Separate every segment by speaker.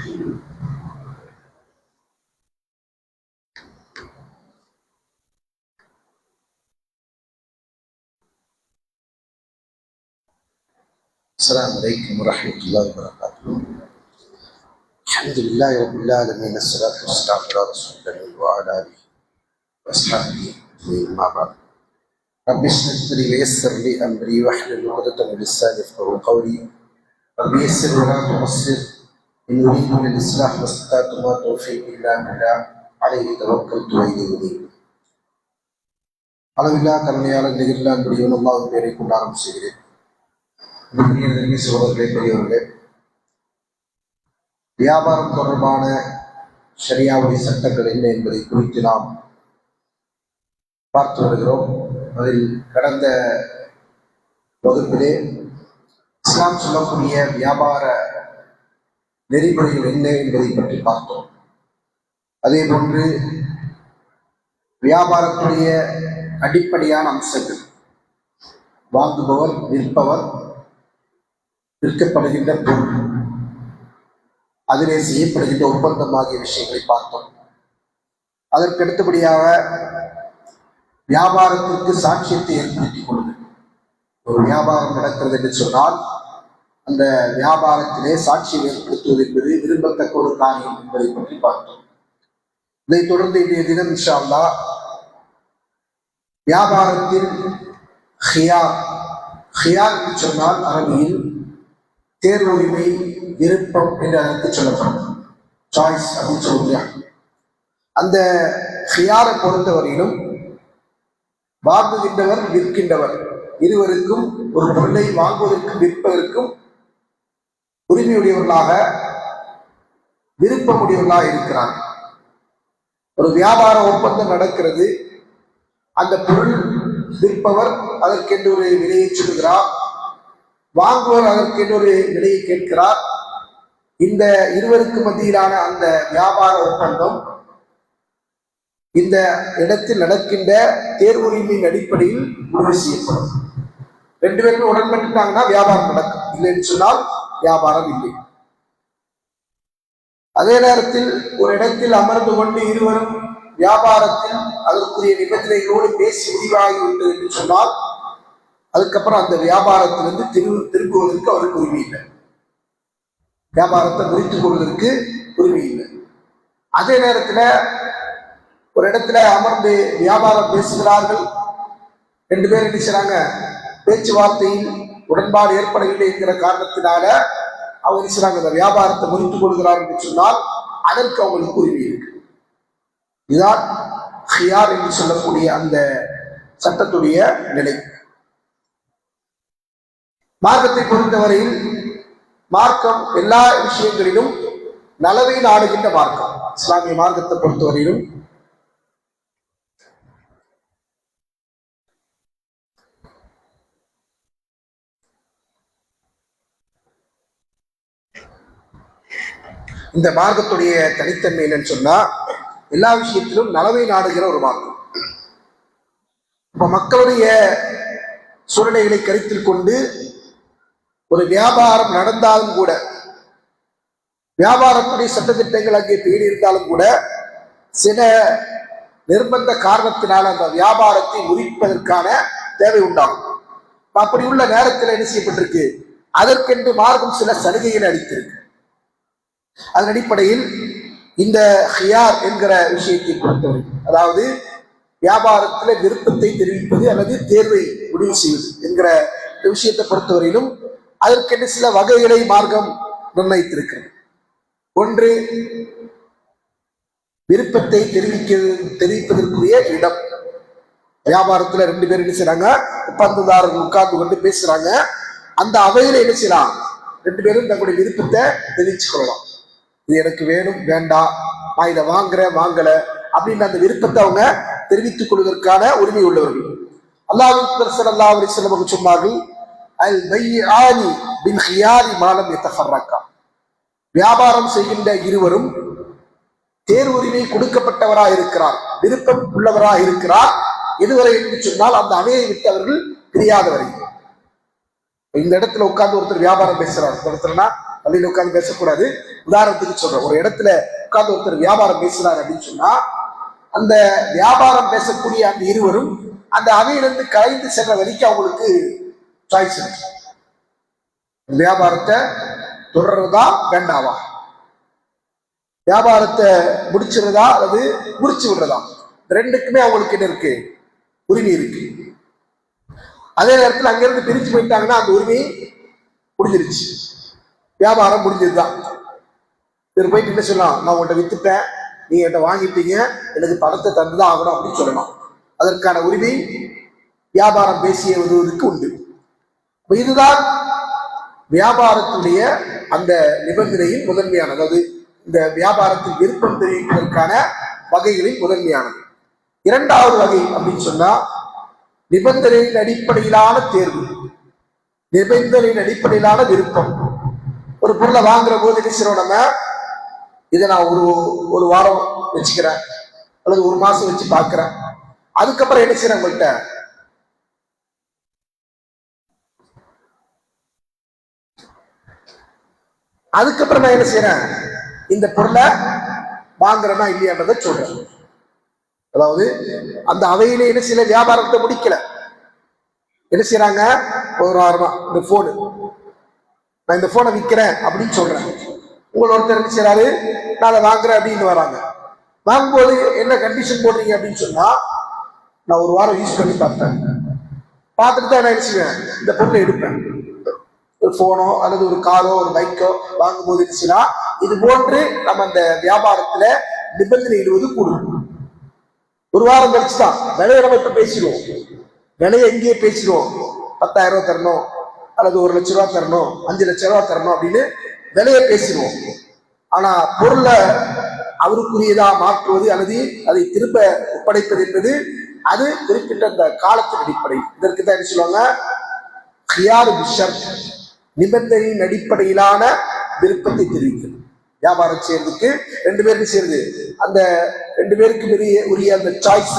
Speaker 1: السلام عليكم ورحمة الله وبركاته. الحمد لله رب العالمين، الصلاة والسلام على رسول الله وعلى آله وأصحابه أجمعين، أما بعد. رب اشرح لي ويسر لي أمري واحلل عقدة من لساني يفقهوا قولي. رب يسر ولا تعسر، إن أريد للإصلاح ما استطعت وما توفيقي إلا بالله عليه توكلت وإليه أنيب. அளவில்லா கருணையாளர் நிகழ்ல அன்புடையவன் அல்லாஹ்வின் பெயரை கொண்டு ஆரம்பம் செய்கிறேன். சகோதரர்களே, பெரியவர்களே, வியாபாரம் தொடர்பான ஷரியாவுடைய சட்டங்கள் என்ன என்பதை குறித்து நாம் பார்த்து வருகிறோம். அதில் கடந்த வகுப்பிலே இஸ்லாம் சொல்லக்கூடிய வியாபார நெறிமுறைகள் என்ன என்பதை பற்றி பார்த்தோம். அதே போன்று வியாபாரத்துடைய அடிப்படையான அம்சங்கள், வாங்குபவர், விற்பவர், விற்கப்படுகின்ற பொருள், அதிலே செய்யப்படுகின்ற ஒப்பந்தம் ஆகிய விஷயங்களை பார்த்தோம். அதற்கு அடுத்தபடியாக வியாபாரத்திற்கு சாட்சியத்தை ஏற்படுத்திக் கொள்வது. ஒரு வியாபாரம் நடக்கிறது என்று சொன்னால் அந்த வியாபாரத்திலே சாட்சியம் ஏற்படுத்துவது என்பது விரும்பத்தக்க ஒரு காரியம் என்பதை பற்றி பார்த்தோம். இதைத் தொடர்ந்து இன்றைய தினம் இன்ஷா அல்லாஹ் வியாபாரத்தில் ஹியார் என்று சொன்னால் அரபியில் தேர்வுரிமை, விருப்பம் என்று அதற்கு சொல்லப்படும். சாய்ஸ் அப்படின்னு சொல்லுங்க. அந்த ஹியாரை பொறுத்தவரையிலும் வாங்குகின்றவர், விற்கின்றவர் இருவருக்கும் ஒரு பொருளை வாங்குவதற்கும் விற்பதற்கும் உரிமையுடையவர்களாக, விருப்பமுடையவர்களாக இருக்கிறார். ஒரு வியாபார ஒப்பந்தம் நடக்கிறது. அந்த பொருள் விற்பவர் அதற்கென்று ஒரு விலையை சொல்லுகிறார், வாங்குவர் அதற்கென்று ஒரு விலையை கேட்கிறார். இந்த இருவருக்கு மத்தியிலான அந்த வியாபார ஒப்பந்தம் இந்த இடத்தில் நடக்கின்ற தேர்வுரிமையின் அடிப்படையில் முடிவு செய்யப்படும். ரெண்டு பேருமே உடன்பட்டுட்டாங்கன்னா வியாபாரம் நடக்கும், இல்லைன்னு சொன்னால் வியாபாரம் இல்லை. அதே நேரத்தில் ஒரு இடத்தில் அமர்ந்து கொண்டு இருவரும் வியாபாரத்தில் அதற்குரிய நிபந்தனைகளோடு பேசி முடிவாகிவிட்டது என்று சொன்னால் அதுக்கப்புறம் அந்த வியாபாரத்திலிருந்து திரும்புவதற்கு அவருக்கு உரிமை இல்லை. வியாபாரத்தை முறித்துக் கொள்வதற்கு உரிமை இல்லை. அதே நேரத்தில் ஒரு இடத்துல அமர்ந்து வியாபாரம் பேசுகிறார்கள். ரெண்டு பேர் என்ன செய்றாங்க, பேச்சுவார்த்தையில் உடன்பாடு ஏற்படவில்லை என்கிற காரணத்தினால அவங்க என்ன செய்றாங்க, அந்த வியாபாரத்தை முறித்துக் கொள்கிறார்கள் என்று சொன்னால் அதற்கு அவங்களுக்கு உரிமை இருக்கு. இதுதான் ஹியார் என்று சொல்லக்கூடிய அந்த சட்டத்துடைய நிலை. மார்க்கத்தை பொறுத்தவரையில் மார்க்கம் எல்லா விஷயங்களிலும் நலவை நாடுகின்ற மார்க்கம். இஸ்லாமிய மார்க்கத்தை பொறுத்தவரையிலும் இந்த மார்க்கத்துடைய தனித்தன்மை என்னன்னு சொன்னா எல்லா விஷயத்திலும் நலவை நாடுகிற ஒரு மார்க்கம். இப்ப மக்களுடைய சூழ்நிலைகளை கருத்தில் கொண்டு ஒரு வியாபாரம் நடந்தாலும் கூட, வியாபாரத்துடைய சட்டத்திட்டங்கள் அங்கே பேணி இருந்தாலும் கூட சில நிர்பந்த காரணத்தினால் அந்த வியாபாரத்தை முறிப்பதற்கான தேவை உண்டாகும். அப்படி உள்ள நேரத்தில் என்ன செய்யப்பட்டிருக்கு, அதற்கென்று மார்க்கம் சில சலுகைகளை அளித்திருக்கு. அதன் அடிப்படையில் இந்த ஹியார் என்கிற விஷயத்தை பொறுத்தவரை, அதாவது வியாபாரத்தில் விருப்பத்தை தெரிவிப்பது அல்லது தேர்வை முடிவு செய்வது என்கிற விஷயத்தை பொறுத்தவரையிலும் அதற்கென்று சில வகைகளை மார்க்கம் நிர்ணயித்திருக்கிறது. ஒன்று, விருப்பத்தை தெரிவிப்பதற்குரிய இடம். வியாபாரத்துல ரெண்டு பேர் என்ன செய்றாங்க, ஒப்பந்ததாரர்கள் உட்கார்ந்து கொண்டு பேசுறாங்க. அந்த அவையில என்ன செய்யலாம், ரெண்டு பேரும் தங்களுடைய விருப்பத்தை தெரிவிச்சு கொள்ளலாம். இது எனக்கு வேணும், வேண்டாம், நான் இதை வாங்குறேன், வாங்கல அப்படின்னு அந்த விருப்பத்தை அவங்க தெரிவித்துக் கொள்வதற்கான உரிமை உள்ளவர்கள். அல்லாஹ்வின் தூதர் ஸல்லல்லாஹு அலைஹி வஸல்லம் அவர்கள் சொன்னார்கள், அல் பைஆனி பில் ஹியாரி மா லம் யதஃபர்ரகா. வியாபாரம் செய்கின்ற இருவரும் தேர்வுரிமை கொடுக்கப்பட்டவராக இருக்கிறார், விருப்பம் உள்ளவராக இருக்கிறார், எதுவரை என்று சொன்னால் அந்த அவையை விட்டு அவர்கள் பிரியாதவரை. இந்த இடத்துல உட்கார்ந்து ஒருத்தர் வியாபாரம் பேசுறாரு, இந்த இடத்துலனா பள்ளியில உட்கார்ந்து பேசக்கூடாது. உதாரணத்துக்கு சொல்றேன், ஒரு இடத்துல உட்கார்ந்து ஒருத்தர் வியாபாரம் பேசுறாரு அப்படின்னு சொன்னா, அந்த வியாபாரம் பேசக்கூடிய அந்த இருவரும் அந்த அவையிலிருந்து கலைந்து செல்ற வரைக்கும் அவங்களுக்கு சாய்ஸ் இருக்கு. வியாபாரத்தை தொடர்றதா வேண்டாவா, வியாபாரத்தை முடிச்சிருந்தா அல்லது முடிச்சு விடுறதா, ரெண்டுக்குமே அவங்களுக்கு என்ன இருக்கு, உரிமை இருக்கு. அதே நேரத்தில் அங்கிருந்து பிரிச்சு போயிட்டாங்கன்னா அந்த உரிமை முடிஞ்சிருச்சு, வியாபாரம் முடிஞ்சதுதான். இவர் போயிட்டு என்ன சொல்லலாம், நான் உங்கள்கிட்ட வித்துட்டேன், நீங்க என்கிட்ட வாங்கிட்டீங்க, எனக்கு பணத்தை தந்துதான் ஆகணும் அப்படின்னு சொல்லலாம். அதற்கான உரிமை வியாபாரம் பேசிய வருவதற்கு உண்டு. இதுதான் வியாபாரத்துடைய அந்த நிபந்தனையின் முதன்மையானது. அதாவது இந்த வியாபாரத்தில் விருப்பம் தெரிவிப்பதற்கான வகைகளில் முதன்மையானது. இரண்டாவது வகை அப்படின்னு சொன்னா நிபந்தனையின் அடிப்படையிலான தேர்வு, நிபந்தனையின் அடிப்படையிலான விருப்பம். ஒரு பொருளை வாங்குற போது என்ன செய்யறோம், நம்ம இதை நான் ஒரு வாரம் வச்சுக்கிறேன் அல்லது ஒரு மாசம் வச்சு பார்க்கிறேன், அதுக்கப்புறம் என்ன செய்யறேன், உங்கள்கிட்ட அதுக்கப்புறம் நான் என்ன செய்யறேன், இந்த பொருளை வாங்குறேன்னா இல்லையான்றதை சொல்றேன். அதாவது அந்த அவையிலே என்ன செய்யல, வியாபாரத்தை முடிக்கல, என்ன செய்யறாங்க, ஒரு வாரமா இந்த போனு, நான் இந்த போனை விற்கிறேன் அப்படின்னு சொல்றேன். உங்களை ஒருத்தர் என்ன செய்யறாரு, நான் அதை வாங்குறேன் அப்படின்னு வராங்க. வாங்கும்போது என்ன கண்டிஷன் போடுறீங்க அப்படின்னு சொன்னா, நான் ஒரு வாரம் யூஸ் பண்ணி பார்த்தேன், பார்த்துட்டு தான் நான் என்ன செய்வேன், இந்த பொருளை எடுப்பேன். ஒரு போனோ அல்லது ஒரு காரோ ஒரு பைக்கோ வாங்கும் போது இருந்துச்சுன்னா இது போன்று நம்ம அந்த வியாபாரத்துல நிபந்தனை இடுவது கூடும். ஒரு வாரம் கழிச்சுதான் விலையை நம்ம இப்ப பேசிடுவோம், விலையை எங்கேயே பேசிடுவோம், 10,000 ரூபாய் தரணும் அல்லது 1 லட்ச ரூபாய் தரணும், 5 லட்ச ரூபாய் தரணும் அப்படின்னு விலையை பேசிடுவோம். ஆனா பொருளை அவருக்குரியதா மாற்றுவது அல்லது அதை திரும்ப ஒப்படைப்பது என்பது அது குறிப்பிட்ட அந்த காலத்தின் அடிப்படை. இதற்கு தான் என்ன சொல்லுவாங்க, நிபந்தனையின் அடிப்படையிலான விருப்பத்தை தெரிவிக்கிறது. வியாபாரம் செய்யறதுக்கு 2 பேருக்கு சேர்ந்து அந்த 2 பேருக்கு உரிய அந்த சாய்ஸ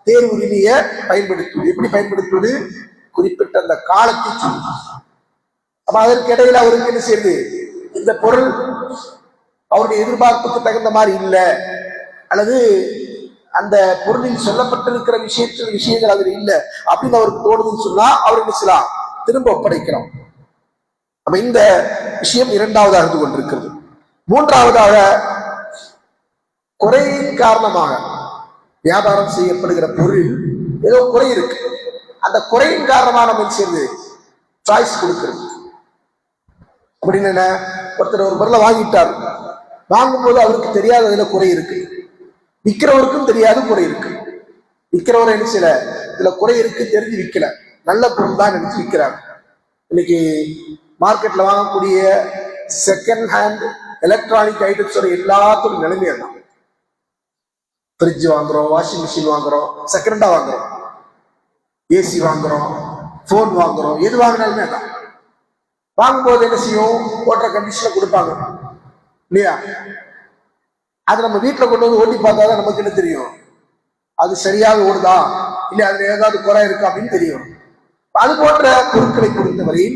Speaker 1: தேர்வு உரிமையை பயன்படுத்துவது. எப்படி பயன்படுத்துவது, குறிப்பிட்ட அந்த காலத்தை சொல்லுது. அப்ப அதற்கு இடையில அவருக்கு என்ன செய்யுது, இந்த பொருள் அவருடைய எதிர்பார்ப்புக்கு தகுந்த மாதிரி இல்லை அல்லது அந்த பொருளில் சொல்லப்பட்டிருக்கிற விஷயங்கள் அதுல இல்லை அப்படின்னு அவருக்கு தோணுதுன்னு சொன்னா அவர் என்ன செய்யலாம், திரும்ப ஒப்படைக்கலாம். அப்ப இந்த விஷயம் இரண்டாவதாக இருந்து கொண்டிருக்கிறது. மூன்றாவதாக, குறையின் காரணமாக வியாபாரம் செய்யப்படுகிற பொருள் ஏதோ குறை இருக்கு, அந்த குறையின் காரணமாக நம்ம சேர்ந்து சாய்ஸ் கொடுக்கிறது. அப்படின்னு என்ன, ஒருத்தர் ஒரு பொருளை வாங்கிட்டார், வாங்கும் போது அவருக்கு தெரியாத அதுல குறை இருக்கு, விற்கிறவருக்கும் தெரியாது குறை இருக்கு. விற்கிறவர் என்ன செய்யல, இதுல குறை இருக்கு தெரிஞ்சு விற்கல, நல்ல பொருள் தான் நினைச்சு விற்கிறார். இன்னைக்கு மார்க்கெட்ல வாங்கக்கூடிய செகண்ட் ஹேண்ட் எலக்ட்ரானிக் ஐட்டம்ஸோட எல்லாத்தோட நிலைமையா தான். ஃப்ரிட்ஜ் வாங்குறோம், வாஷிங் மிஷின் வாங்குறோம், செகண்டா வாங்குறோம், ஏசி வாங்குறோம், போன் வாங்குறோம், எது வாங்கினாலுமே தான். வாங்கும்போது என்ன செய்யும், ஓட்டுற கண்டிஷன்ல கொடுப்பாங்க இல்லையா, அது நம்ம வீட்டுல கொண்டு வந்து ஓட்டி பார்த்தாதான் நமக்கு என்ன தெரியும், அது சரியாக ஓடுதா இல்ல அதுல ஏதாவது குறை இருக்கா அப்படின்னு தெரியும். அது போன்ற பொருட்களை பொறுத்தவரை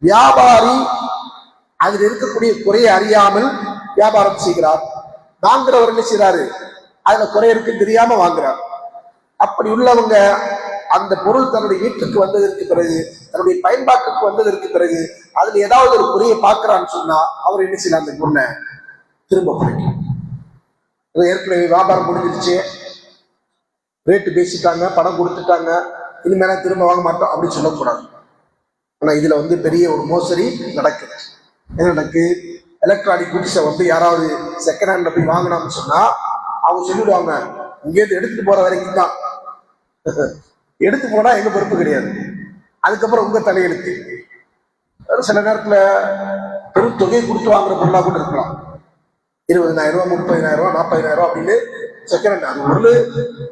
Speaker 1: வியாபாரி அதில் இருக்கக்கூடிய குறையை அறியாமல் வியாபாரம் செய்கிறார். வாங்குறவர் என்ன செய்யறாரு, அதுல குறை இருக்குன்னு தெரியாம வாங்குறார். அப்படி உள்ளவங்க அந்த பொருள் தன்னுடைய வீட்டுக்கு வந்ததற்கு பிறகு, தன்னுடைய பயன்பாட்டுக்கு வந்ததற்கு பிறகு அதுல ஏதாவது ஒரு குறையை பார்க்கிறான்னு சொன்னா அவர் என்ன செய்யலாம், அந்த பொருளை திரும்ப குறைக்கும். ஏற்கனவே வியாபாரம் முடிஞ்சிருச்சு, ரேட்டு பேசிட்டாங்க, பணம் கொடுத்துட்டாங்க, இனிமேல திரும்ப வாங்க மாட்டோம் அப்படின்னு சொல்லக்கூடாது. ஆனா இதுல பெரிய ஒரு மோசடி நடக்குது. என்ன நடக்கு, எலக்ட்ரானிக் குட்ஸை யாராவது செகண்ட் ஹேண்ட்ல போய் வாங்கினான்னு சொன்னா அவங்க சொல்லிடுவாங்க, இங்கேருந்து எடுத்துட்டு போற வரைக்கும் தான், எடுத்து போனா எங்க பொறுப்பு கிடையாது, அதுக்கப்புறம் உங்க தலையெழுத்து. சில நேரத்துல பெரும் தொகையை கொடுத்து வாங்குற பொருளா கூட இருக்கலாம், 20,000 ரூபாய், 30,000 ரூபாய், 40,000 ரூபாய் அப்படின்னு செகண்ட் ஹேண்ட். அது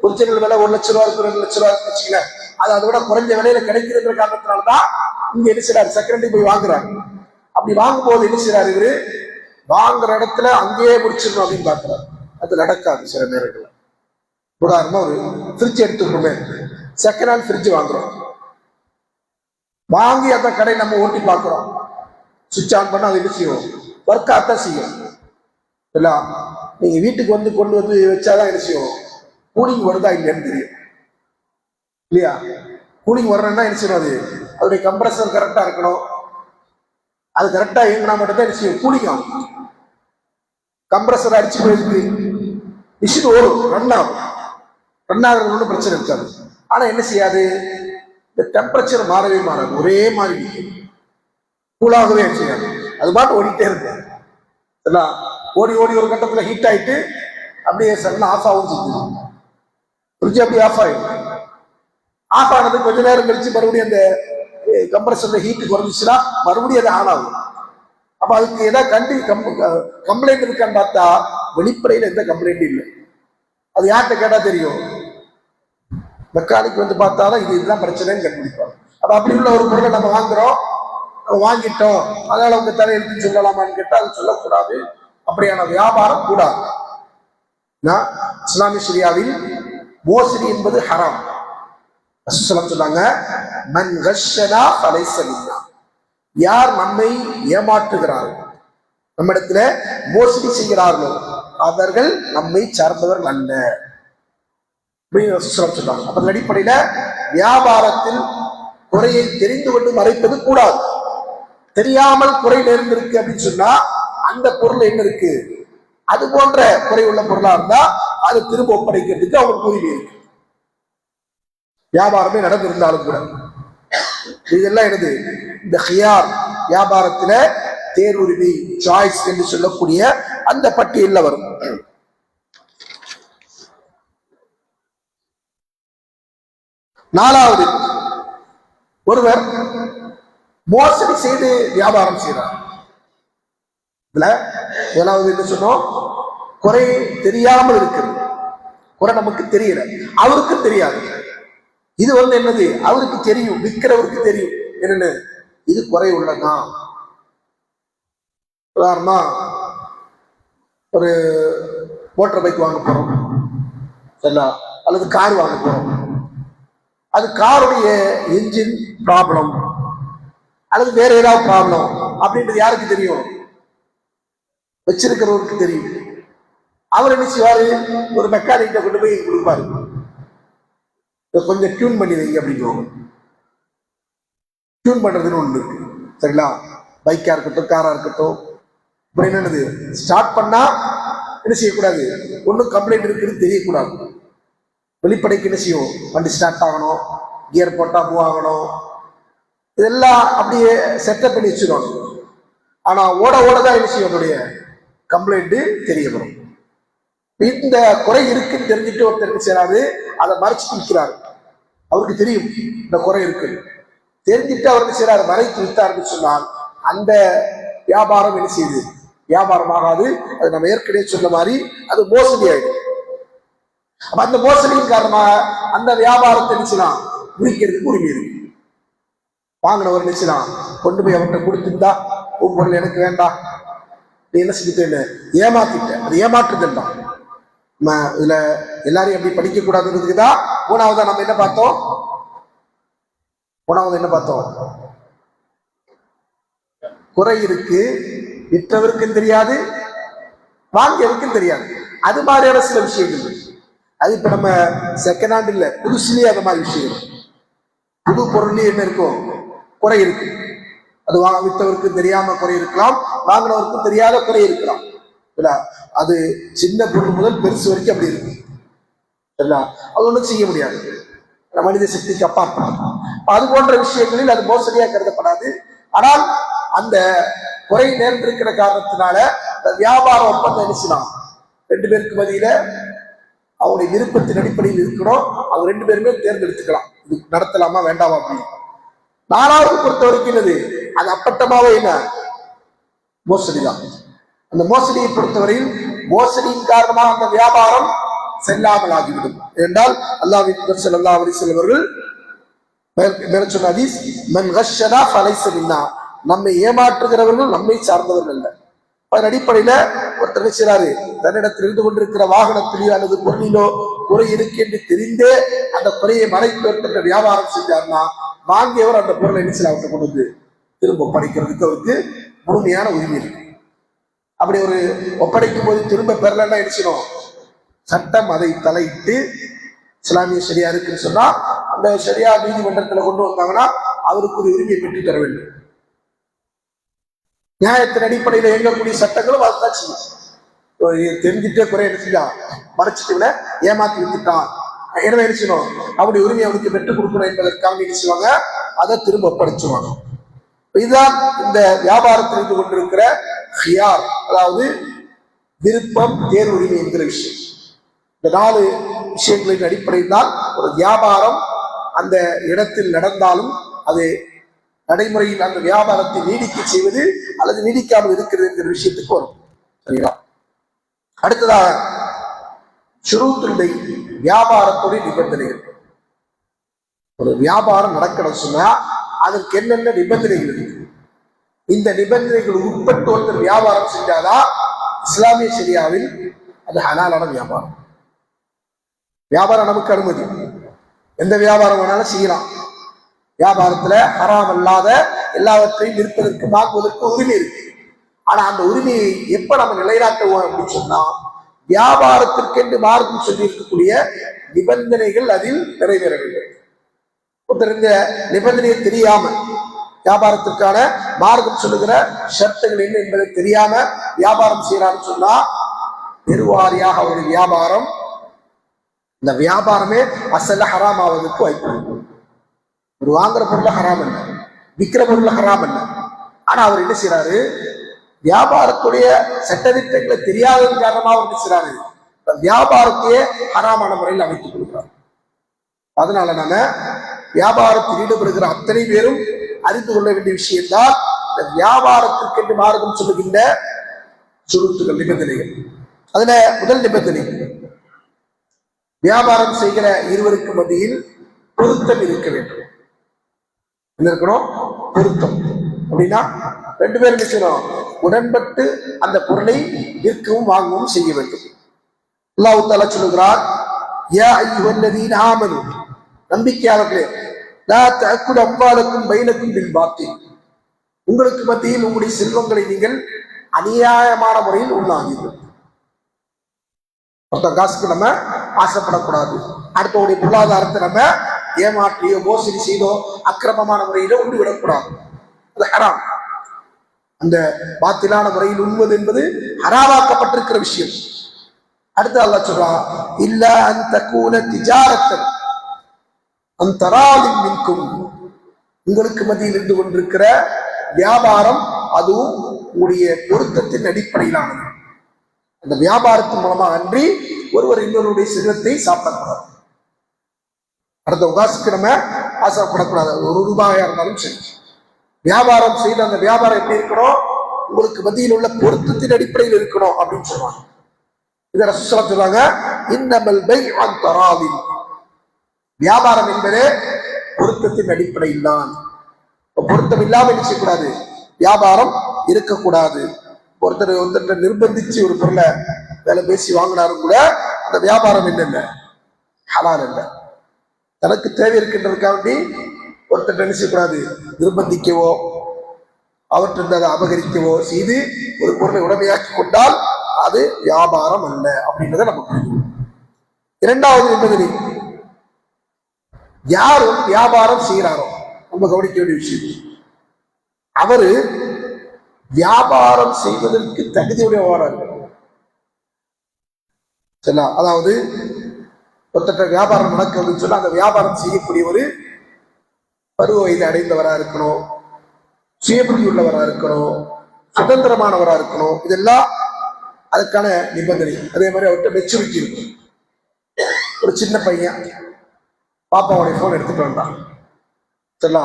Speaker 1: ஒரிஜினல் விலை 1 லட்ச ரூபா இருக்கு, 2 லட்ச ரூபா இருக்குன்னு வச்சுக்கல, அது அதை விட குறைஞ்ச விலையில கிடைக்கிற காரணத்தினால்தான் இங்க என்ன செய்யறாரு, செகண்ட் போய் வாங்குறாரு. அப்படி வாங்கும்போது என்ன செய்யறாரு, இவரு வாங்குற இடத்துல அங்கேயே முடிச்சிடணும் அப்படின்னு பாக்குறாரு. அது நடக்காது சில நேரங்கள்ல. உதாரணமா ஒரு ஃப்ரிட்ஜ் எடுத்துக்கோமே, செகண்ட் ஹேண்ட் ஃப்ரிட்ஜ் வாங்குறோம், வாங்கி அந்த கடை நம்ம ஓட்டி பார்க்கிறோம், சுவிட்ச் ஆன் பண்ணா அது என்ன செய்யும், ஒர்க் ஆகத்தான் செய்யும். இல்ல நீங்க வீட்டுக்கு வந்து கொண்டு வந்து வச்சாதான் என்ன செய்யும், கூலிங் வருதா இல்லையான்னு தெரியும் இல்லையா? கூலிங் வரணும்னா என்ன செய்யணும், அது அதோடைய கம்ப்ரஸர் கரெக்டா இருக்கணும். அது கரெக்டா இயங்கினா மட்டும்தான் என்ன செய்யும், கூலிங் ஆகும். கம்ப்ரஸர் அடிச்சு போயிருக்கு, மிஷின் ஓடும், ரன் ஆகும். ரன் ஆகுறது ஒன்றும் பிரச்சனை இருக்காது. ஆனா என்ன செய்யாது, இந்த டெம்பரேச்சர் மாறவே மாறாது, ஒரே மாதிரி கூலாகவே செய்யாது. அது பாட்டு ஓடிட்டே இருக்கு. ஓடி ஓடி ஒரு கட்டத்துல ஹீட் ஆயிட்டு அப்படியே சடனா ஆஃப் ஆகும் செஞ்சு ஃப்ரிட்ஜ் அப்படியே ஆஃப் ஆயிடும். ஆஃப் ஆனது கொஞ்ச நேரம் கழிச்சு மறுபடியும் அந்த கம்ப்ரஸர்ல ஹீட் குறைஞ்சிச்சுன்னா மறுபடியும் அது ஆன் ஆகும். அப்ப அதுக்கு ஏதாவது கம்ப்ளைண்ட் இருக்கான்னு பார்த்தா வெளிப்படையில எந்த கம்ப்ளைண்ட் இல்லை. அது யார்கிட்ட கேட்டா தெரியும், மெக்கானிக் வந்து பார்த்தாலும் இதுதான் பிரச்சனைன்னு கண்டுபிடிப்பாங்க. அப்ப அப்படி உள்ள ஒரு பொருளை நம்ம வாங்குறோம், வாங்கிட்டோம், அதனால உங்க தலையெழுத்து சொல்லலாமான்னு கேட்டா அது சொல்லக்கூடாது. அப்படியான வியாபாரம் கூடாது. இஸ்லாமிய ஷரியாவில் மோசடி என்பது ஹராம். சொன்னாங்க, மன் கஷ்ஷனா ஃபலைஸ மின்னா, யார் நம்மை ஏமாற்றுகிறார்கள், நம்மிடத்துல மோசடி செய்கிறார்களோ அவர்கள் நம்மை சார்ந்தவர்கள் அல்ல. சொல்றாங்க. அதன் அடிப்படையில வியாபாரத்தில் குறையை தெரிந்து கொண்டு மறைப்பது கூடாது. தெரியாமல் குறை நேர்ந்திருக்கு அப்படின்னு சொன்னா அந்த பொருள் என்ன இருக்கு, அது போன்ற குறை உள்ள பொருளா இருந்தா அது திரும்ப ஒப்படைக்கிறதுக்கு அவங்களுக்கு உரிமை இருக்கு. வியாபாரமே நடந்திருந்தாலும் கூட இதெல்லாம் என்னது, இந்த ஹியார் வியாபாரத்துல தேர்வுரிமை, சாய்ஸ் என்று சொல்லக்கூடிய அந்த பட்டியலில் வரும். நாலாவது, ஒருவர் மோசடி செய்து வியாபாரம் செய்கிறார். இதுல முதலாவது என்ன சொன்னோம், குறை தெரியாமல் இருக்கிறது. குறை நமக்கு தெரியல, அவருக்கு தெரியாது. இது வந்து என்னது, அவருக்கு தெரியும், விற்கிறவருக்கு தெரியும் என்னன்னு, இது குறை உள்ளதான். உதாரணமா ஒரு மோட்டார் பைக் வாங்க போறோம் அல்லது கார் வாங்க போறோம், அது காருடைய என்ஜின் ப்ராப்ளம் அல்லது வேற ஏதாவது ப்ராப்ளம் அப்படின்றது யாருக்கு தெரியும், வச்சிருக்கிறவருக்கு தெரியும். அவர் என்ன செய்வாரு, ஒரு மெக்கானிக்க கொண்டு போய் கொடுப்பாரு, கொஞ்சம் டியூன் பண்ணி வைங்க அப்படின்னு. டியூன் பண்றதுன்னு ஒண்ணு இருக்கு சரிங்களா, பைக்கா இருக்கட்டும் காரா இருக்கட்டும். இப்ப என்னது, ஸ்டார்ட் பண்ணா என்ன செய்யக்கூடாது, ஒன்றும் கம்ப்ளைண்ட் இருக்குன்னு தெரியக்கூடாது. வெளிப்படைக்கு என்ன செய்யும், வண்டி ஸ்டார்ட் ஆகணும், கியர் போட்டா மூவ் ஆகணும், இதெல்லாம் அப்படியே செட்டப் பண்ணி வச்சிடணும். ஆனா ஓட ஓடதான் என்ன செய்யும், அதோடைய கம்ப்ளைண்ட் தெரிய வரும். இந்த குறை இருக்குன்னு தெரிஞ்சுட்டு ஒருத்தர் என்ன செய்யறாரு, அதை மறைச்சு விற்கிறாரு. அவருக்கு தெரியும் இந்த குறை இருக்கு, தெரிஞ்சுட்டு அவர் என்ன செய்யறாரு, மறைத்து வித்தாருன்னு சொன்னால் அந்த வியாபாரம் என்ன செய்யுது, வியாபாரம் ஆகாது. அது நம்ம ஏற்கனவே சொன்ன மாதிரி அது மோசடி ஆயிடும். அப்ப அந்த மோசடியின் காரணமாக அந்த வியாபாரத்தை நினைச்சுலாம் முடிக்கிறதுக்கு உரிமை இருக்கு. வாங்கினவர் நினைச்சுலாம் கொண்டு போய் அவர்கிட்ட கொடுத்துருந்தா உன் பொருள் எனக்கு வேண்டாம், நீ என்ன செஞ்சுட்டு ஏமாத்திட்ட, அது ஏமாற்றுதல் தான். இதுல எல்லாரையும் எப்படி படிக்க கூடாதுன்றதுக்குதான் மூணாவதா நம்ம என்ன பார்த்தோம், மூணாவது என்ன பார்த்தோம், குறை இருக்கு, விற்றவருக்கும் தெரியாது, வாங்கியவருக்கும் தெரியாது. அது மாதிரியான சில விஷயங்கள். அது இப்ப நம்ம செகண்ட் ஹேண்ட் இல்ல, புதுசுலயே அந்த மாதிரி விஷயங்கள். புது பொருள்லயே என்ன இருக்கும், குறை இருக்கு. அது விற்றவருக்கும் தெரியாம குறை இருக்கலாம், வாங்கினவருக்கும் தெரியாத குறை இருக்கலாம். அது சின்ன பொருள் முதல் பெருசு வரைக்கும் அப்படி இருக்கு. அது ஒண்ணும் செய்ய முடியாது, மனித சக்திக்கு அப்பாற்படும். அது போன்ற விஷயங்களில் அது மோசடியா கருதப்படாது. ஆனால் அந்த குறை நேர்ந்திருக்கிற காரணத்தினால வியாபார ஒப்பந்தம் என்ன, ரெண்டு பேருக்கு மத்தியில அவங்களுடைய விருப்பத்தின் அடிப்படையில் இருக்கணும். அவங்க ரெண்டு பேருமே தேர்ந்தெடுத்துக்கலாம், இது நடத்தலாமா வேண்டாமா அப்படின்னு. நாலாவது பொறுத்த வரைக்கும் அது அப்பட்டமாவே என்ன, மோசடிதான். அந்த மோசடியை பொறுத்தவரையில் மோசடியின் காரணமாக அந்த வியாபாரம் செல்லாமல் ஆகிவிடும். என்றால் அல்லாஹ்வின் தூதர் ஸல்லல்லாஹு அலைஹி வஸல்லம் அவர்கள் மேல சொன்ன ஹதீஸ், மன் கஷ்ஷனா ஃபலைஸ மின்னா, நம்மை ஏமாற்றுகிறவர்கள் நம்மை சார்ந்தவர்கள் அல்ல. அதன் அடிப்படையில ஒருத்தர் செய்றாரு, தன்னிடத்தில் இருந்து கொண்டிருக்கிற வாகனத்திலோ அல்லது பொருளிலோ குறை இருக்கு என்று தெரிந்தே அந்த குறையை மறைத்து ஒருத்தர் வியாபாரம் செஞ்சார்னா வாங்கியவர் அந்த பொருளை என்ன அவர்கிட்ட கொண்டு வந்து திரும்ப படைக்கிறதுக்கு அவருக்கு முழுமையான உரிமை இருக்கு. அப்படி ஒரு ஒப்படைக்கும் போது திரும்ப பெறலன்னா எடுச்சிடும், சட்டம் அதை தலையிட்டு இஸ்லாமிய சரியா இருக்குன்னு சொன்னா அந்த சரியா நீதிமன்றத்துல கொண்டு வந்தாங்கன்னா அவருக்கு ஒரு உரிமையை பெற்று தர வேண்டும். நியாயத்தின் அடிப்படையில் இயங்கக்கூடிய சட்டங்களும் அதுதான் செய்யும். தெரிஞ்சுட்டே குறை எடுத்துட்டா மறைச்சிட்டு விட ஏமாத்தி விட்டுட்டான், எனவே நினைச்சணும் அப்படி உரிமையை அவனுக்கு பெற்றுக் கொடுக்கணும் என்பதற்காக நினைச்சுவாங்க, அதை திரும்ப ஒப்படைச்சுவாங்க. இதுதான் இந்த வியாபாரத்தில் இருந்து கொண்டிருக்கிற ஹியார், அதாவது விருப்பம் தேர்வு உரிமை என்கிற விஷயம். இந்த 4 விஷயங்களின் அடிப்படையில் தான் ஒரு வியாபாரம் அந்த இடத்தில் நடந்தாலும் அது நடைமுறையில் அந்த வியாபாரத்தை நீடிக்க செய்வது அல்லது நீடிக்காமல் இருக்கிறது என்கிற விஷயத்துக்கு வரும். சரிங்களா? அடுத்ததாக ஷுரூத்துல் வியாபாரத்துடைய நிபந்தனைகள். ஒரு வியாபாரம் நடக்கணும் சொன்னா அதற்கு என்னென்ன நிபந்தனைகள் இருக்கு? இந்த நிபந்தனைகள் உட்பட்டு ஒருத்தர் வியாபாரம் செஞ்சாதான் இஸ்லாமிய ஷரியாவில் அது ஹலாலான வியாபாரம். வியாபாரம் நமக்கு அனுமதி, எந்த வியாபாரம் வேணாலும் செய்யலாம். வியாபாரத்துல ஹராம் அல்லாத எல்லாவற்றையும் விற்பதற்கு வாங்குவதற்கு உரிமை இருக்கு. ஆனா அந்த உரிமையை எப்ப நம்ம நிலைநாட்டுவோம் அப்படின்னு சொன்னா வியாபாரத்திற்கென்று மார்க்கம் சொல்லி இருக்கக்கூடிய நிபந்தனைகள் அதில் நிறைவேற வேண்டும். ஒருத்தர் இந்த நிபந்தனையை தெரியாம வியாபாரத்திற்கான மார்க்கம் சொல்லுகிற ஷர்த்துகள் என்ன என்பதை தெரியாம வியாபாரம் செய்யறான்னு சொன்னா பெருவாரியாக அவருடைய வியாபாரம், இந்த வியாபாரமே அசல்ல ஹராம் ஆவதற்கு வாய்ப்பு. ஒரு வாங்குற பொருள ஹராம் அல்ல, விற்கிற பொருள ஹராம் அல்ல. ஆனா அவர் என்ன செய்யறாரு, வியாபாரத்துடைய சட்டதிட்டங்களை தெரியாததன் காரணமாக அவர் என்ன செய்யறாரு, வியாபாரத்தையே ஹராமான முறையில் அமைத்துக் கொடுக்கிறார். அதனால நாம வியாபாரத்தில் ஈடுபடுகிற அத்தனை பேரும் அறிந்து கொள்ள வேண்டிய விஷயம்தான் இந்த வியாபாரத்திற்கு மார்க்கம் சொல்லுகின்ற சுருத்துகள், நிபந்தனைகள். அதுல முதல் நிபந்தனை, வியாபாரம் செய்கிற இருவருக்கு மத்தியில் பொருத்தம் இருக்க வேண்டும். என்ன இருக்கணும்? பொருத்தம். அப்படின்னா 2 பேரும் நிச்சயம் உடன்பட்டு அந்த பொருளை விற்கவும் வாங்கவும் செய்ய வேண்டும். அல்லாஹ் தஆலா சொல்லுகிறார், யா அய்யுஹல்லதீன ஆமனு, நம்பிக்கையாளர்களே, லா தஅக்குலு அம்வாலக்கும் பைனக்கும் பில் பாத்தில், உங்களுக்கு மத்தியில் உங்களுடைய செல்வங்களை நீங்கள் அநியாயமான முறையில் உண்ணாதீர்கள். காசுக்கு நம்ம ஆசைப்படக்கூடாது. அடுத்தவருடைய பொருளாதாரத்தை நம்ம ஏமாற்றியோ மோசடி செய்தோ அக்கிரமமான முறையிலோ உண்டு விடக்கூடாது. அது ஹராம். அந்த பாத்திலான முறையில் உண்பது என்பது ஹராமாக்கப்பட்டிருக்கிற விஷயம். அடுத்து அல்லாஹ் சொல்றான், இல்ல அந்த கூன திஜாரத்தன் அந்தராலின் மின்கும், உங்களுக்கு மத்தியில் இருந்து கொண்டிருக்கிற வியாபாரம் அதுவும் உங்களுடைய பொருத்தத்தின் அடிப்படையிலானது. அந்த வியாபாரத்தின் மூலமாக அன்றி ஒருவர் இன்னொருடைய செல்வத்தை சாப்பிடக்கூடாது. அடுத்த உகாசுக்கு நம்ம ஆசைப்படக்கூடாது. ₹1 இருந்தாலும் சரி, வியாபாரம் செய்த அந்த வியாபாரம் எப்படி இருக்கணும், உங்களுக்கு மத்தியில் உள்ள பொருத்தத்தின் அடிப்படையில் இருக்கணும் அப்படின்னு சொல்லுவாங்க. இதை ரசூலுல்லாஹ் சொல்றாங்க, இன்னமல் பைஅ அன் தராதின், வியாபாரம் என்பது பொருத்தத்தின் அடிப்படையில் தான். பொருத்தம் இல்லாமல் என்ன செய்யக்கூடாது, வியாபாரம் இருக்கக்கூடாது. ஒருத்தர் நிர்பந்திச்சு ஒரு பொருளை வேலை பேசி வாங்கினாரும் கூட அந்த வியாபாரம் என்னென்ன ஹலால் இல்லை. தனக்கு தேவை இருக்கின்றதுக்காண்டி ஒருத்தர் நினைச்சக்கூடாது நிர்பந்திக்கவோ அவற்றிருந்து அதை அபகரிக்கவோ செய்து ஒரு பொருளை உடமையாக்கி கொண்டால் அது வியாபாரம் அல்ல அப்படின்றத நம்ம புரிஞ்சுக்கணும். 2வது நிபந்தனை, யாரும் வியாபாரம் செய்கிறாரோ நம்ம கவனிக்க வேண்டிய விஷயம், அவரு வியாபாரம் செய்வதற்கு தகுதியுடையவராக. அதாவது ஒருத்தர் வியாபாரம் நடக்குதுன்னு சொன்னா அந்த வியாபாரம் செய்யக்கூடிய ஒரு பருவ வயது அடைந்தவரா இருக்கணும், சுயபுத்தி உள்ளவரா இருக்கணும், சுதந்திரமானவரா இருக்கணும். இதெல்லாம் அதுக்கான நிபந்தனை. அதே மாதிரி அவர்கிட்ட மெச்சூரிட்டி இருக்கும். ஒரு சின்ன பையன் பாப்பாவுடைய போன் எடுத்துட்டு வந்தான், சரிங்களா,